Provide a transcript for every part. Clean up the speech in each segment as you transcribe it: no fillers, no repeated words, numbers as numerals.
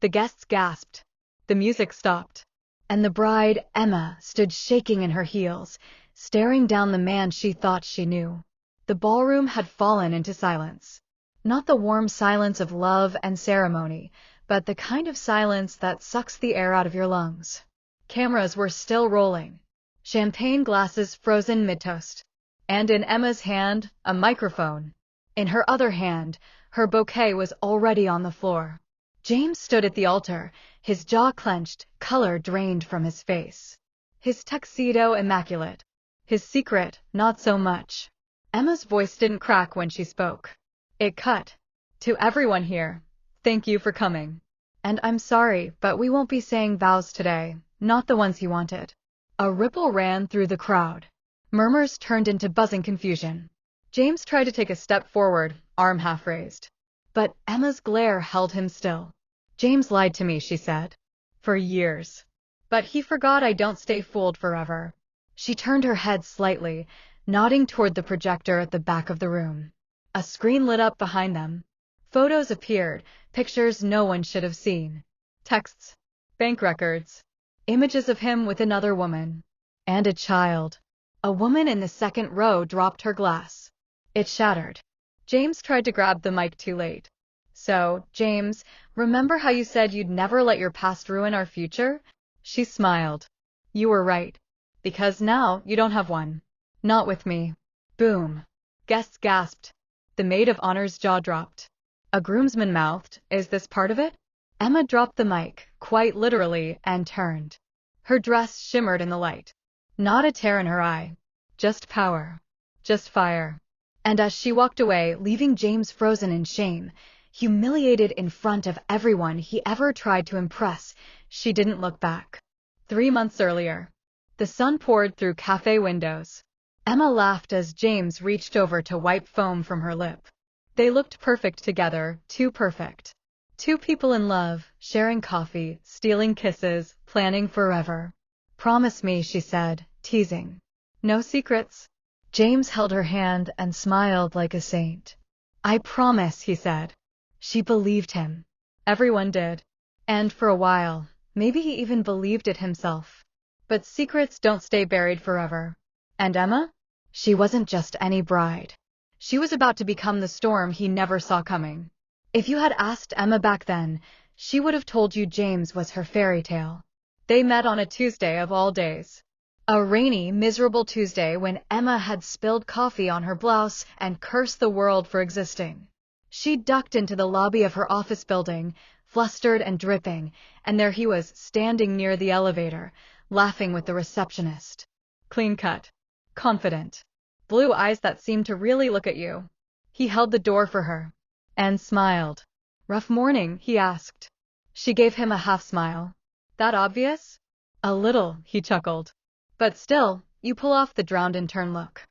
The guests gasped. The music stopped. And the bride, Emma, stood shaking in her heels, staring down the man she thought she knew. The ballroom had fallen into silence. Not the warm silence of love and ceremony, but the kind of silence that sucks the air out of your lungs. Cameras were still rolling. Champagne glasses frozen mid-toast. And in Emma's hand, a microphone. In her other hand, her bouquet was already on the floor. James stood at the altar, his jaw clenched, color drained from his face. His tuxedo immaculate. His secret, not so much. Emma's voice didn't crack when she spoke. It cut. To everyone here, thank you for coming. And I'm sorry, but we won't be saying vows today, not the ones he wanted. A ripple ran through the crowd. Murmurs turned into buzzing confusion. James tried to take a step forward, arm half raised. But Emma's glare held him still. James lied to me, she said. For years. But he forgot I don't stay fooled forever. She turned her head slightly, nodding toward the projector at the back of the room. A screen lit up behind them. Photos appeared, pictures no one should have seen. Texts. Bank records. Images of him with another woman. And a child. A woman in the second row dropped her glass. It shattered. James tried to grab the mic too late. So, James, remember how you said you'd never let your past ruin our future? She smiled. You were right. Because now you don't have one. Not with me. Boom. Guests gasped. The maid of honor's jaw dropped. A groomsman mouthed, is this part of it? Emma dropped the mic, quite literally, and turned. Her dress shimmered in the light. Not a tear in her eye. Just power. Just fire. And as she walked away, leaving James frozen in shame, humiliated in front of everyone he ever tried to impress, she didn't look back. 3 months earlier. The sun poured through cafe windows. Emma laughed as James reached over to wipe foam from her lip. They looked perfect together, too perfect. Two people in love, sharing coffee, stealing kisses, planning forever. Promise me, she said, teasing. No secrets. James held her hand and smiled like a saint. I promise, he said. She believed him. Everyone did. And for a while, maybe he even believed it himself. But secrets don't stay buried forever. And Emma? She wasn't just any bride. She was about to become the storm he never saw coming. If you had asked Emma back then, she would have told you James was her fairy tale. They met on a Tuesday of all days. A rainy, miserable Tuesday when Emma had spilled coffee on her blouse and cursed the world for existing. She ducked into the lobby of her office building, flustered and dripping, and there he was, standing near the elevator, laughing with the receptionist. Clean-cut. Confident. Blue eyes that seemed to really look at you. He held the door for her. And smiled. Rough morning, he asked. She gave him a half-smile. That obvious? A little, he chuckled. But still, you pull off the drowned-in-turn look.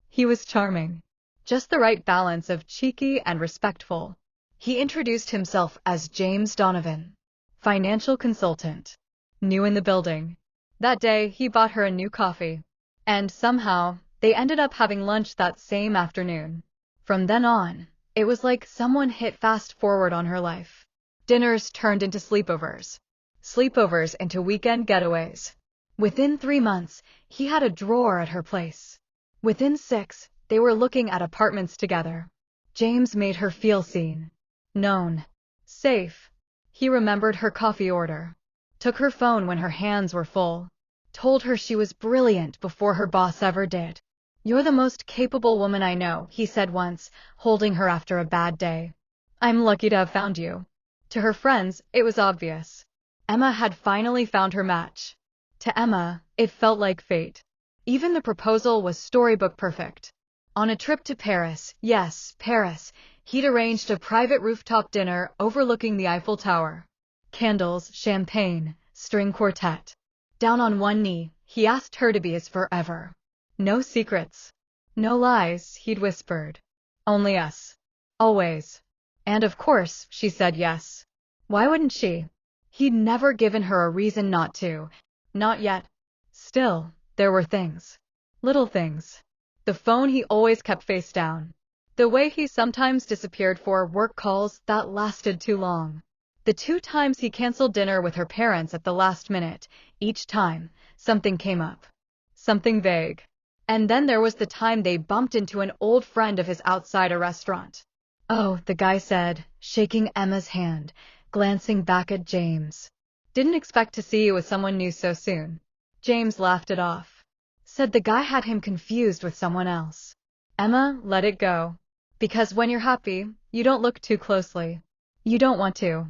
He was charming. Just the right balance of cheeky and respectful. He introduced himself as James Donovan. Financial consultant. New in the building. That day, he bought her a new coffee. And somehow, they ended up having lunch that same afternoon. From then on, it was like someone hit fast forward on her life. Dinners turned into sleepovers. Sleepovers into weekend getaways. Within 3 months, he had a drawer at her place. Within 6, they were looking at apartments together. James made her feel seen. Known. Safe. He remembered her coffee order. Took her phone when her hands were full. Told her she was brilliant before her boss ever did. You're the most capable woman I know, he said once, holding her after a bad day. I'm lucky to have found you. To her friends, it was obvious. Emma had finally found her match. To Emma, it felt like fate. Even the proposal was storybook perfect. On a trip to Paris, yes, Paris, he'd arranged a private rooftop dinner overlooking the Eiffel Tower. Candles, champagne, string quartet. Down on one knee, he asked her to be his forever. No secrets. No lies, he'd whispered. Only us. Always. And of course, she said yes. Why wouldn't she? He'd never given her a reason not to. Not yet. Still, there were things. Little things. The phone he always kept face down. The way he sometimes disappeared for work calls that lasted too long. The 2 times he canceled dinner with her parents at the last minute, each time, something came up. Something vague. And then there was the time they bumped into an old friend of his outside a restaurant. "Oh," the guy said, shaking Emma's hand, glancing back at James. "Didn't expect to see you with someone new so soon." James laughed it off. Said the guy had him confused with someone else. Emma let it go. Because when you're happy, you don't look too closely. You don't want to.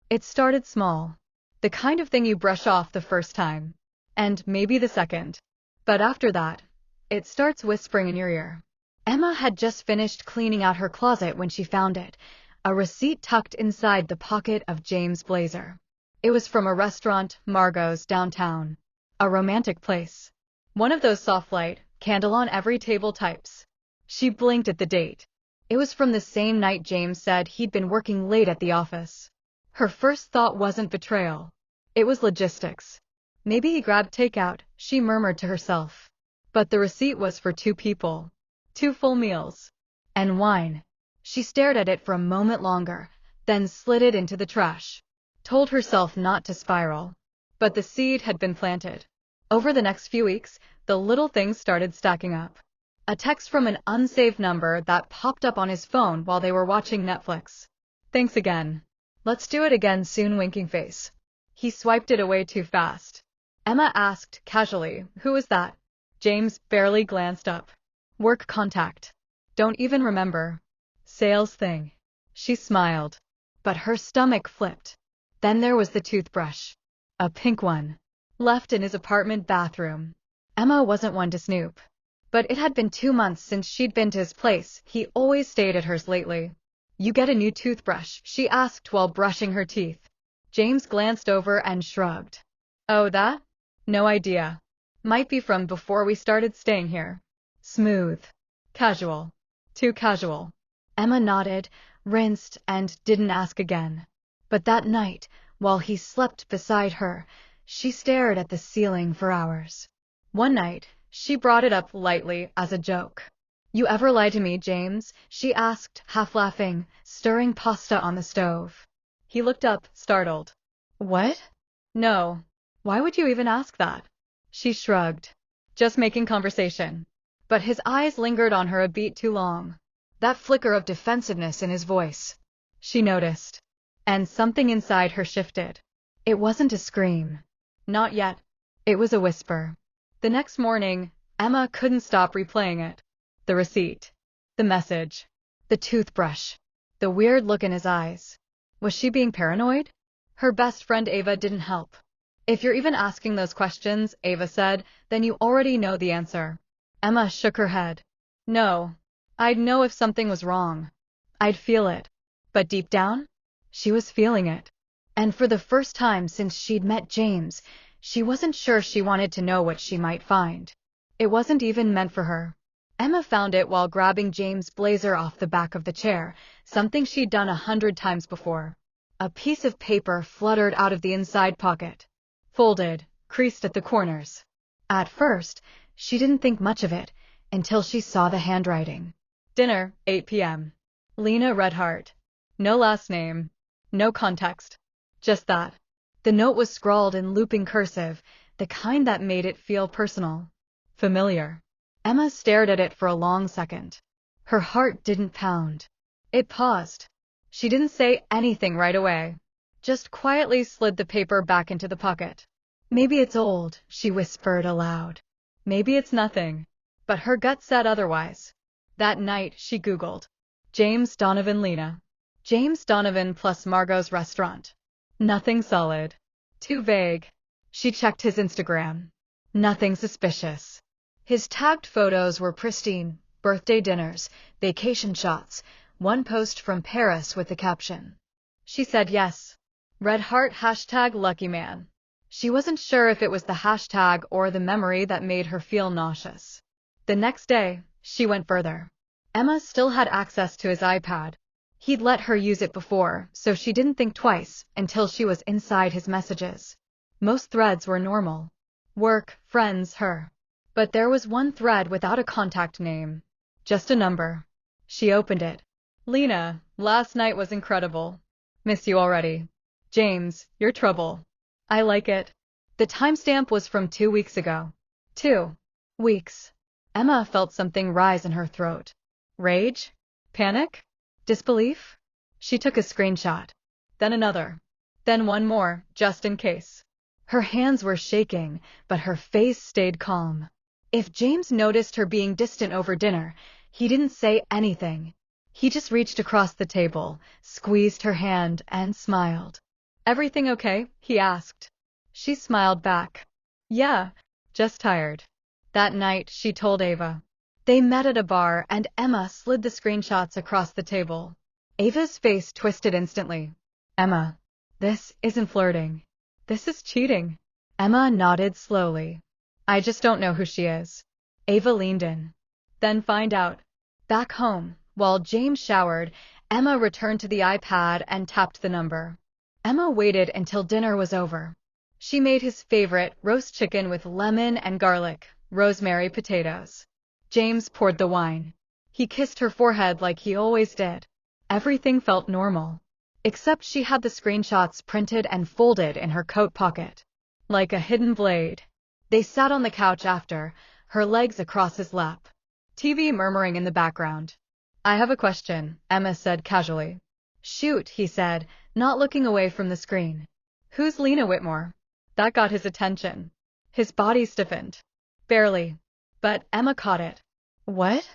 It started small. The kind of thing you brush off the first time. And maybe the second. But after that, it starts whispering in your ear. Emma had just finished cleaning out her closet when she found it, a receipt tucked inside the pocket of James' blazer. It was from a restaurant, Margot's, downtown. A romantic place. One of those soft light, candle on every table types. She blinked at the date. It was from the same night James said he'd been working late at the office. Her first thought wasn't betrayal. It was logistics. Maybe he grabbed takeout, she murmured to herself. But the receipt was for 2 people. 2 full meals. And wine. She stared at it for a moment longer, then slid it into the trash. Told herself not to spiral. But the seed had been planted. Over the next few weeks, the little things started stacking up. A text from an unsaved number that popped up on his phone while they were watching Netflix. "Thanks again. Let's do it again soon," winking face. He swiped it away too fast. Emma asked, casually, "Who was that?" James barely glanced up. "Work contact. Don't even remember." "Sales thing." She smiled. But her stomach flipped. Then there was the toothbrush. A pink one. Left in his apartment bathroom. Emma wasn't one to snoop. But it had been 2 months since she'd been to his place. He always stayed at hers lately. "You get a new toothbrush?" she asked while brushing her teeth. James glanced over and shrugged. "Oh, that? No idea. Might be from before we started staying here." Smooth. Casual. Too casual. Emma nodded, rinsed, and didn't ask again. But that night, while he slept beside her, she stared at the ceiling for hours. One night, she brought it up lightly as a joke. "You ever lie to me, James?" she asked, half laughing, stirring pasta on the stove. He looked up, startled. "What?" "No. Why would you even ask that?" She shrugged. "Just making conversation." But his eyes lingered on her a beat too long. That flicker of defensiveness in his voice. She noticed. And something inside her shifted. It wasn't a scream. Not yet. It was a whisper. The next morning, Emma couldn't stop replaying it. The receipt. The message. The toothbrush. The weird look in his eyes. Was she being paranoid? Her best friend Ava didn't help. "If you're even asking those questions," Ava said, "then you already know the answer." Emma shook her head. "No. I'd know if something was wrong. I'd feel it." But deep down, she was feeling it. And for the first time since she'd met James, she wasn't sure she wanted to know what she might find. It wasn't even meant for her. Emma found it while grabbing James' blazer off the back of the chair, something she'd done 100 times before. A piece of paper fluttered out of the inside pocket. Folded, creased at the corners. At first, she didn't think much of it, until she saw the handwriting. "Dinner, 8 p.m. Lena Redheart." No last name. No context. Just that. The note was scrawled in looping cursive, the kind that made it feel personal. Familiar. Emma stared at it for a long second. Her heart didn't pound. It paused. She didn't say anything right away. Just quietly slid the paper back into the pocket. "Maybe it's old," she whispered aloud. "Maybe it's nothing." But her gut said otherwise. That night, she Googled. James Donovan Lena. James Donovan plus Margot's restaurant. Nothing solid. Too vague. She checked his Instagram. Nothing suspicious. His tagged photos were pristine: birthday dinners, vacation shots, one post from Paris with the caption. She said yes. Red heart #LuckyMan. She wasn't sure if it was the hashtag or the memory that made her feel nauseous. The next day, she went further. Emma still had access to his iPad. He'd let her use it before, so she didn't think twice until she was inside his messages. Most threads were normal. Work, friends, her. But there was one thread without a contact name. Just a number. She opened it. "Lena, last night was incredible. Miss you already." James, you're trouble. I like it. The timestamp was from 2 weeks ago. 2 weeks. Emma felt something rise in her throat. Rage? Panic? Disbelief? She took a screenshot. Then another. Then one more, just in case. Her hands were shaking, but her face stayed calm. If James noticed her being distant over dinner, he didn't say anything. He just reached across the table, squeezed her hand, and smiled. Everything okay? He asked. She smiled back. Yeah, just tired. That night, she told Ava. They met at a bar and Emma slid the screenshots across the table. Ava's face twisted instantly. Emma, this isn't flirting. This is cheating. Emma nodded slowly. I just don't know who she is. Ava leaned in. Then find out. Back home, while James showered, Emma returned to the iPad and tapped the number. Emma waited until dinner was over. She made his favorite roast chicken with lemon and garlic, rosemary potatoes. James poured the wine. He kissed her forehead like he always did. Everything felt normal. Except she had the screenshots printed and folded in her coat pocket. Like a hidden blade. They sat on the couch after, her legs across his lap. TV murmuring in the background. I have a question, Emma said casually. Shoot, he said, not looking away from the screen. Who's Lena Whitmore? That got his attention. His body stiffened. Barely. But Emma caught it. What?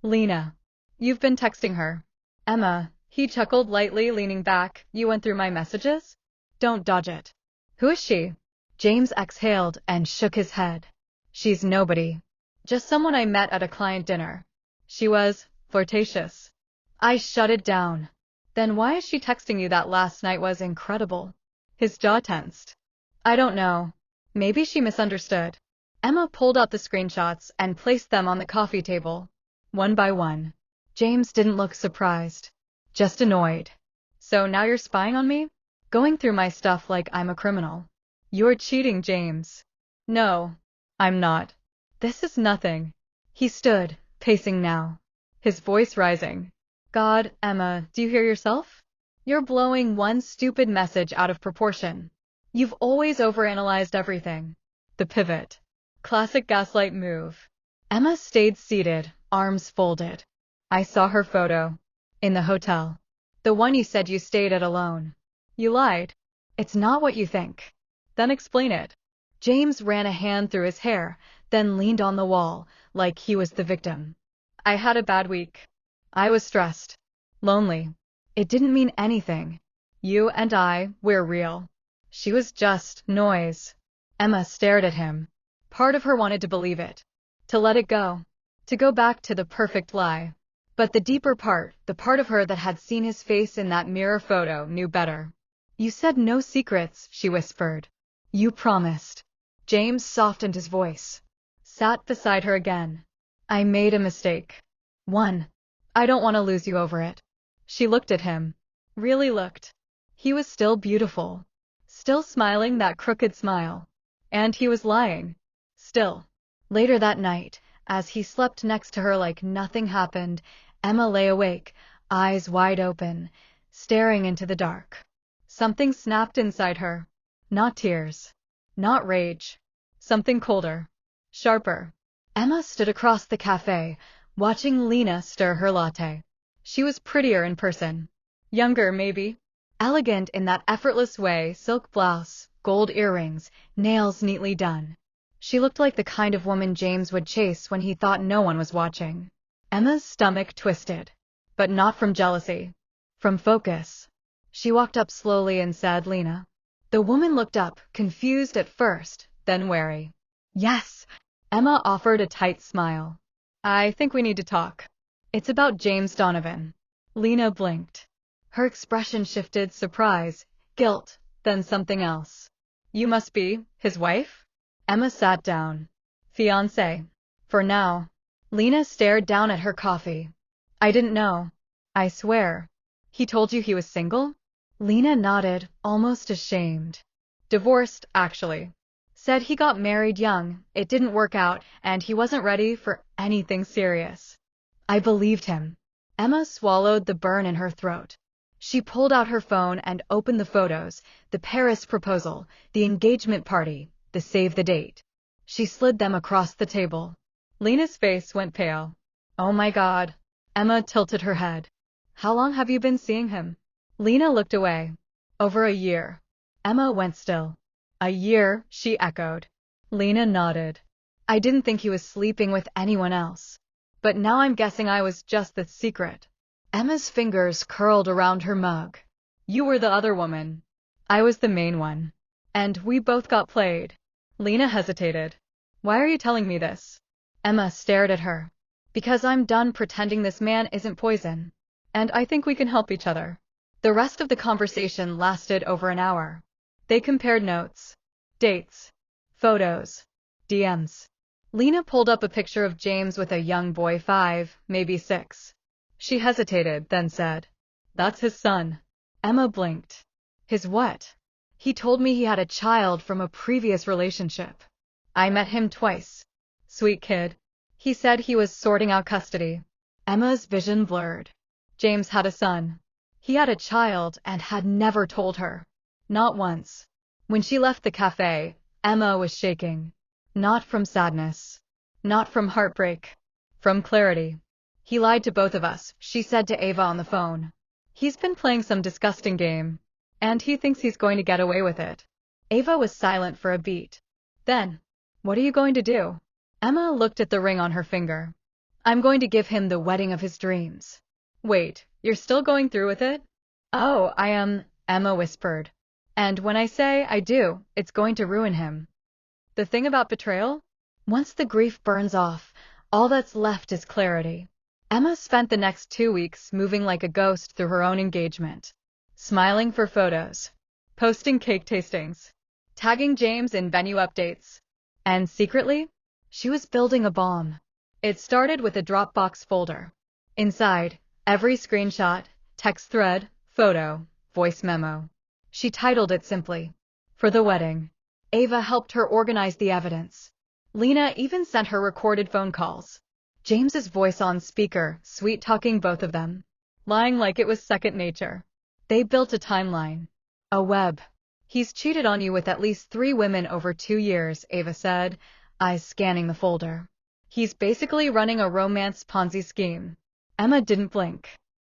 Lena. You've been texting her. Emma, he chuckled lightly, leaning back. You went through my messages? Don't dodge it. Who is she? James exhaled and shook his head. She's nobody. Just someone I met at a client dinner. She was flirtatious. I shut it down. Then why is she texting you that last night was incredible? His jaw tensed. I don't know. Maybe she misunderstood. Emma pulled out the screenshots and placed them on the coffee table. One by one. James didn't look surprised. Just annoyed. So now you're spying on me? Going through my stuff like I'm a criminal. You're cheating, James. No, I'm not. This is nothing. He stood, pacing now. His voice rising. God, Emma, do you hear yourself? You're blowing one stupid message out of proportion. You've always overanalyzed everything. The pivot. Classic gaslight move. Emma stayed seated, arms folded. I saw her photo. In the hotel. The one you said you stayed at alone. You lied. It's not what you think. Then explain it. James ran a hand through his hair, then leaned on the wall, like he was the victim. I had a bad week. I was stressed. Lonely. It didn't mean anything. You and we're real. She was just noise. Emma stared at him. Part of her wanted to believe it. To let it go. To go back to the perfect lie. But the deeper part, the part of her that had seen his face in that mirror photo, knew better. You said no secrets, she whispered. You promised. James softened his voice. Sat beside her again. I made a mistake. One. I don't want to lose you over it. She looked at him. Really looked. He was still beautiful. Still smiling that crooked smile. And he was lying. Still. Later that night, as he slept next to her like nothing happened, Emma lay awake, eyes wide open, staring into the dark. Something snapped inside her. Not tears. Not rage. Something colder. Sharper. Emma stood across the cafe, watching Lena stir her latte. She was prettier in person. Younger, maybe. Elegant in that effortless way, silk blouse, gold earrings, nails neatly done. She looked like the kind of woman James would chase when he thought no one was watching. Emma's stomach twisted. But not from jealousy. From focus. She walked up slowly and said, Lena. The woman looked up, confused at first, then wary. Yes. Emma offered a tight smile. I think we need to talk. It's about James Donovan. Lena blinked. Her expression shifted, surprise, guilt, then something else. You must be his wife? Emma sat down. Fiancé. For now. Lena stared down at her coffee. I didn't know. I swear. He told you he was single? Lena nodded, almost ashamed. Divorced, actually. Said he got married young, it didn't work out, and he wasn't ready for anything serious. I believed him. Emma swallowed the burn in her throat. She pulled out her phone and opened the photos, the Paris proposal, the engagement party, the save the date. She slid them across the table. Lena's face went pale. Oh my God. Emma tilted her head. How long have you been seeing him? Lena looked away. Over a year. Emma went still. A year, she echoed. Lena nodded. I didn't think he was sleeping with anyone else. But now I'm guessing I was just the secret. Emma's fingers curled around her mug. You were the other woman. I was the main one. And we both got played. Lena hesitated. Why are you telling me this? Emma stared at her. Because I'm done pretending this man isn't poison. And I think we can help each other. The rest of the conversation lasted over an hour. They compared notes, dates, photos, DMs. Lena pulled up a picture of James with a young boy 5, maybe 6. She hesitated, then said, That's his son. Emma blinked. His what? He told me he had a child from a previous relationship. I met him twice. Sweet kid. He said he was sorting out custody. Emma's vision blurred. James had a son. He had a child and had never told her. Not once. When she left the cafe, Emma was shaking. Not from sadness. Not from heartbreak. From clarity. He lied to both of us, she said to Ava on the phone. He's been playing some disgusting game. And he thinks he's going to get away with it. Ava was silent for a beat. Then, what are you going to do? Emma looked at the ring on her finger. I'm going to give him the wedding of his dreams. Wait, you're still going through with it? Oh, I am, Emma whispered. And when I say I do, it's going to ruin him. The thing about betrayal? Once the grief burns off, all that's left is clarity. Emma spent the next 2 weeks moving like a ghost through her own engagement. Smiling for photos. Posting cake tastings. Tagging James in venue updates. And secretly, she was building a bomb. It started with a Dropbox folder. Inside, every screenshot, text thread, photo, voice memo. She titled it simply, For the Wedding. Ava helped her organize the evidence. Lena even sent her recorded phone calls. James's voice on speaker, sweet-talking both of them. Lying like it was second nature. They built a timeline. A web. He's cheated on you with at least 3 women over 2 years, Ava said, eyes scanning the folder. He's basically running a romance Ponzi scheme. Emma didn't blink.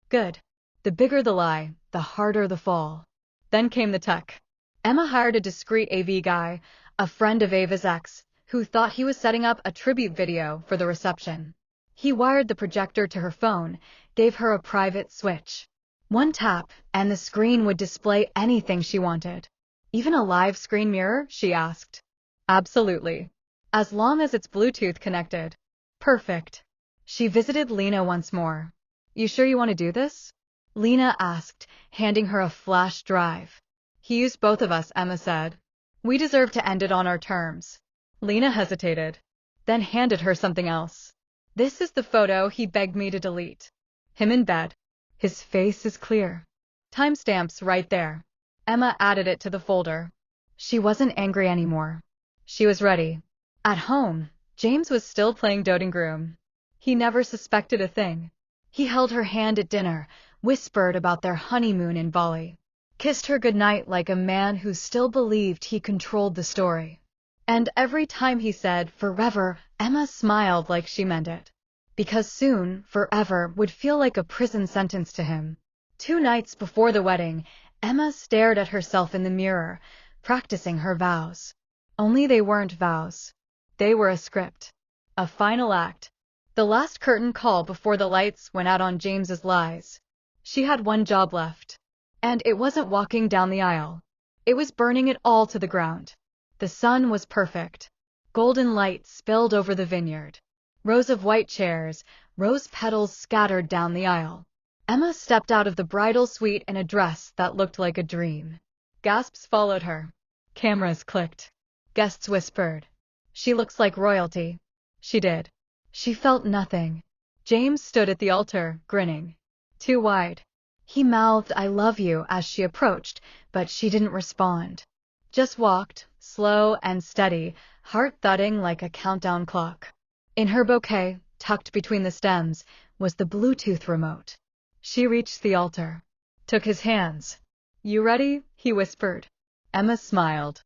Good. The bigger the lie, the harder the fall. Then came the tech. Emma hired a discreet AV guy, a friend of Ava's ex, who thought he was setting up a tribute video for the reception. He wired the projector to her phone, gave her a private switch. One tap, and the screen would display anything she wanted. Even a live screen mirror, she asked. Absolutely. As long as it's Bluetooth connected. Perfect. She visited Lena once more. You sure you want to do this? Lena asked, handing her a flash drive. He used both of us, Emma said. We deserve to end it on our terms. Lena hesitated, then handed her something else. This is the photo he begged me to delete. Him in bed. His face is clear. Timestamps right there. Emma added it to the folder. She wasn't angry anymore. She was ready. At home, James was still playing doting groom. He never suspected a thing. He held her hand at dinner, whispered about their honeymoon in Bali, kissed her goodnight like a man who still believed he controlled the story. And every time he said forever, Emma smiled like she meant it. Because soon, forever would feel like a prison sentence to him. 2 nights before the wedding, Emma stared at herself in the mirror, practicing her vows. Only they weren't vows. They were a script. A final act. The last curtain call before the lights went out on James's lies. She had one job left. And it wasn't walking down the aisle. It was burning it all to the ground. The sun was perfect. Golden light spilled over the vineyard. Rows of white chairs, rose petals scattered down the aisle. Emma stepped out of the bridal suite in a dress that looked like a dream. Gasps followed her. Cameras clicked. Guests whispered. She looks like royalty. She did. She felt nothing. James stood at the altar, grinning. Too wide. He mouthed I love you as she approached, but she didn't respond. Just walked, slow and steady, heart thudding like a countdown clock. In her bouquet, tucked between the stems, was the Bluetooth remote. She reached the altar. took his hands. "You ready?" he whispered. Emma smiled.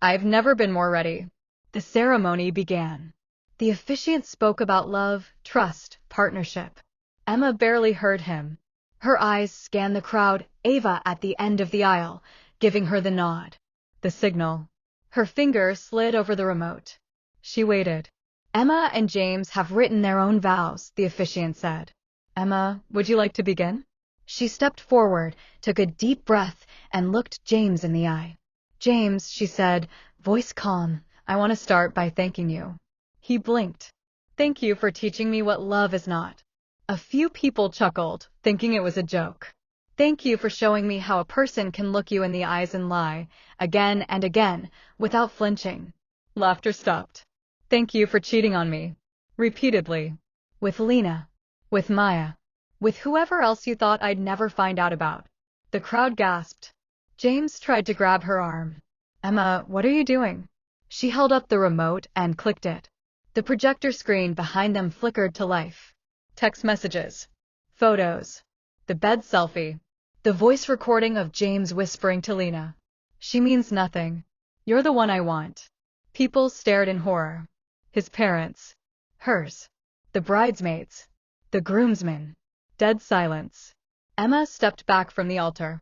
"I've never been more ready." The ceremony began. The officiant spoke about love, trust, partnership. Emma barely heard him. Her eyes scanned the crowd, Ava at the end of the aisle, giving her the nod. The signal. Her finger slid over the remote. She waited. "Emma and James have written their own vows," the officiant said. "Emma, would you like to begin?" She stepped forward, took a deep breath, and looked James in the eye. "James," she said, voice calm, "I want to start by thanking you." He blinked. "Thank you for teaching me what love is not." A few people chuckled, thinking it was a joke. "Thank you for showing me how a person can look you in the eyes and lie, again and again, without flinching." Laughter stopped. "Thank you for cheating on me." Repeatedly. "With Lena. With Maya. With whoever else you thought I'd never find out about." The crowd gasped. James tried to grab her arm. "Emma, what are you doing?" She held up the remote and clicked it. The projector screen behind them flickered to life. Text messages. Photos. The bed selfie. The voice recording of James whispering to Lena. "She means nothing. You're the one I want." People stared in horror. His parents. Hers. The bridesmaids. The groomsmen. Dead silence. Emma stepped back from the altar.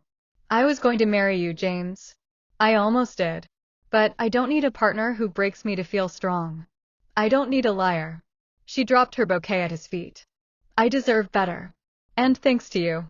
"I was going to marry you, James. I almost did. But I don't need a partner who breaks me to feel strong. I don't need a liar." She dropped her bouquet at his feet. "I deserve better. And thanks to you.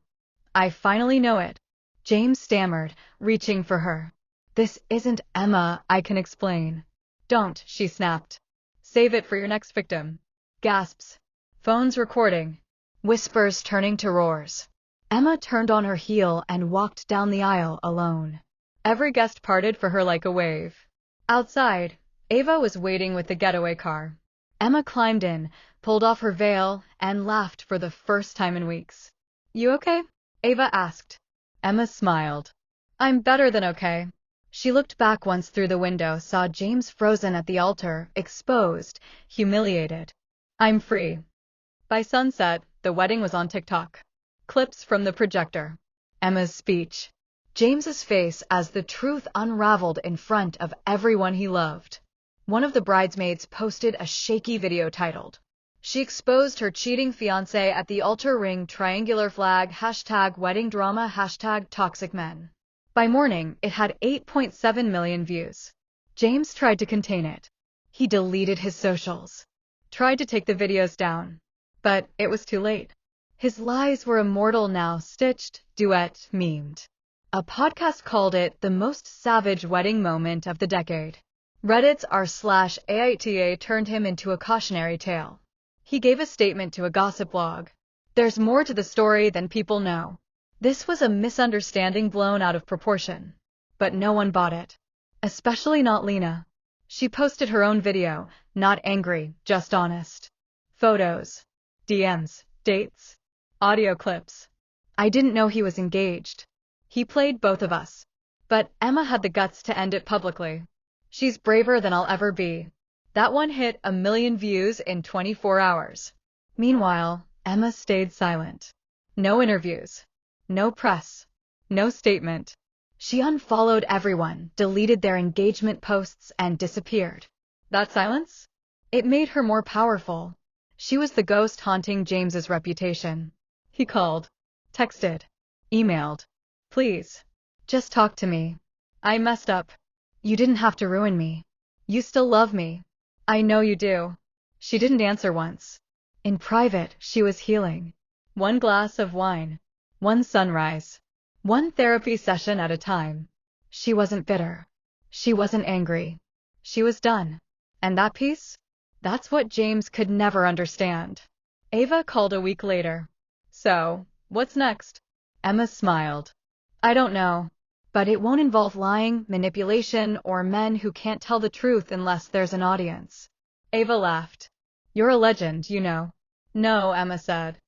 I finally know it." James stammered, reaching for her. "This isn't Emma, I can explain." "Don't," she snapped. "Save it for your next victim." Gasps. Phones recording. Whispers turning to roars. Emma turned on her heel and walked down the aisle alone. Every guest parted for her like a wave. Outside, Ava was waiting with the getaway car. Emma climbed in, pulled off her veil, and laughed for the first time in weeks. "You okay?" Ava asked. Emma smiled. "I'm better than okay." She looked back once through the window, saw James frozen at the altar, exposed, humiliated. "I'm free." By sunset, the wedding was on TikTok. Clips from the projector. Emma's speech. James's face as the truth unraveled in front of everyone he loved. One of the bridesmaids posted a shaky video titled, "She exposed her cheating fiancé at the altar ring, triangular flag, #wedding drama, #toxic men." By morning, it had 8.7 million views. James tried to contain it. He deleted his socials. Tried to take the videos down. But it was too late. His lies were immortal now, stitched, duet, memed. A podcast called it the most savage wedding moment of the decade. Reddit's r/AITA turned him into a cautionary tale. He gave a statement to a gossip blog. "There's more to the story than people know. This was a misunderstanding blown out of proportion." But no one bought it. Especially not Lena. She posted her own video, not angry, just honest. Photos. DMs. Dates. Audio clips. "I didn't know he was engaged. He played both of us." But Emma had the guts to end it publicly. "She's braver than I'll ever be." That one hit 1 million views in 24 hours. Meanwhile, Emma stayed silent. No interviews. No press. No statement. She unfollowed everyone, deleted their engagement posts, and disappeared. That silence? It made her more powerful. She was the ghost haunting James's reputation. He called. Texted. Emailed. "Please. Just talk to me. I messed up. You didn't have to ruin me. You still love me. I know you do." She didn't answer once. In private, she was healing. One glass of wine. One sunrise. One therapy session at a time. She wasn't bitter. She wasn't angry. She was done. And that peace? That's what James could never understand. Ava called a week later. "So, what's next?" Emma smiled. "I don't know. But it won't involve lying, manipulation, or men who can't tell the truth unless there's an audience." Ava laughed. "You're a legend, you know." "No," Emma said.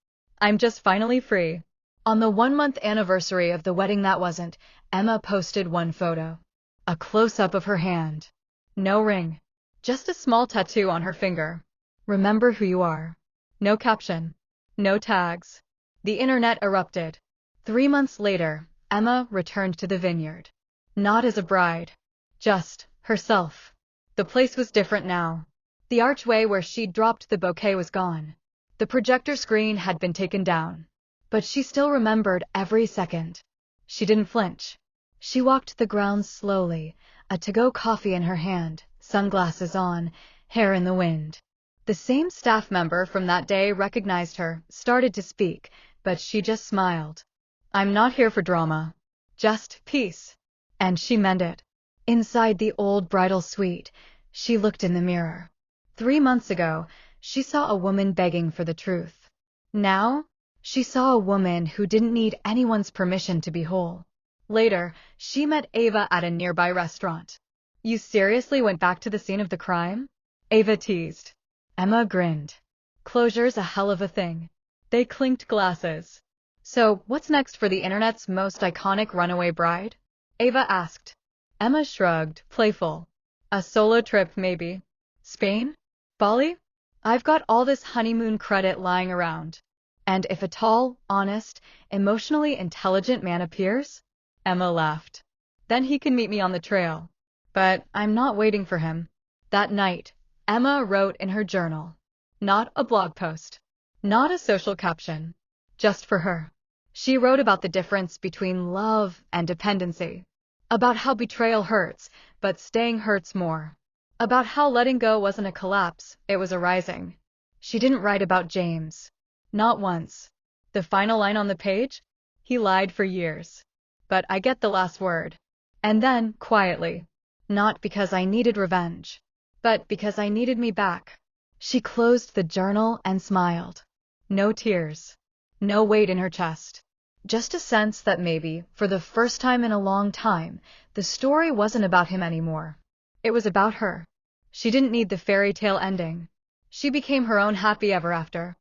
"I'm just finally free." On the 1-month anniversary of the wedding that wasn't, Emma posted one photo. A close-up of her hand. No ring. Just a small tattoo on her finger. "Remember who you are." No caption. No tags. The internet erupted. 3 months later, Emma returned to the vineyard. Not as a bride. Just herself. The place was different now. The archway where she'd dropped the bouquet was gone. The projector screen had been taken down. But she still remembered every second. She didn't flinch. She walked the grounds slowly, a to-go coffee in her hand, sunglasses on, hair in the wind. The same staff member from that day recognized her, started to speak, but she just smiled. "I'm not here for drama. Just peace." And she meant it. Inside the old bridal suite, she looked in the mirror. 3 months ago, she saw a woman begging for the truth. Now, she saw a woman who didn't need anyone's permission to be whole. Later, she met Ava at a nearby restaurant. "You seriously went back to the scene of the crime?" Ava teased. Emma grinned. "Closure's a hell of a thing." They clinked glasses. "So, what's next for the internet's most iconic runaway bride?" Ava asked. Emma shrugged, playful. "A solo trip, maybe. Spain? Bali? I've got all this honeymoon credit lying around. And if a tall, honest, emotionally intelligent man appears?" Emma laughed. "Then he can meet me on the trail. But I'm not waiting for him." That night, Emma wrote in her journal. Not a blog post. Not a social caption. Just for her. She wrote about the difference between love and dependency. About how betrayal hurts, but staying hurts more. About how letting go wasn't a collapse, it was a rising. She didn't write about James. Not once. The final line on the page? "He lied for years. But I get the last word." And then, quietly. "Not because I needed revenge, but because I needed me back." She closed the journal and smiled. No tears. No weight in her chest. Just a sense that maybe, for the first time in a long time, the story wasn't about him anymore. It was about her. She didn't need the fairy tale ending. She became her own happy ever after.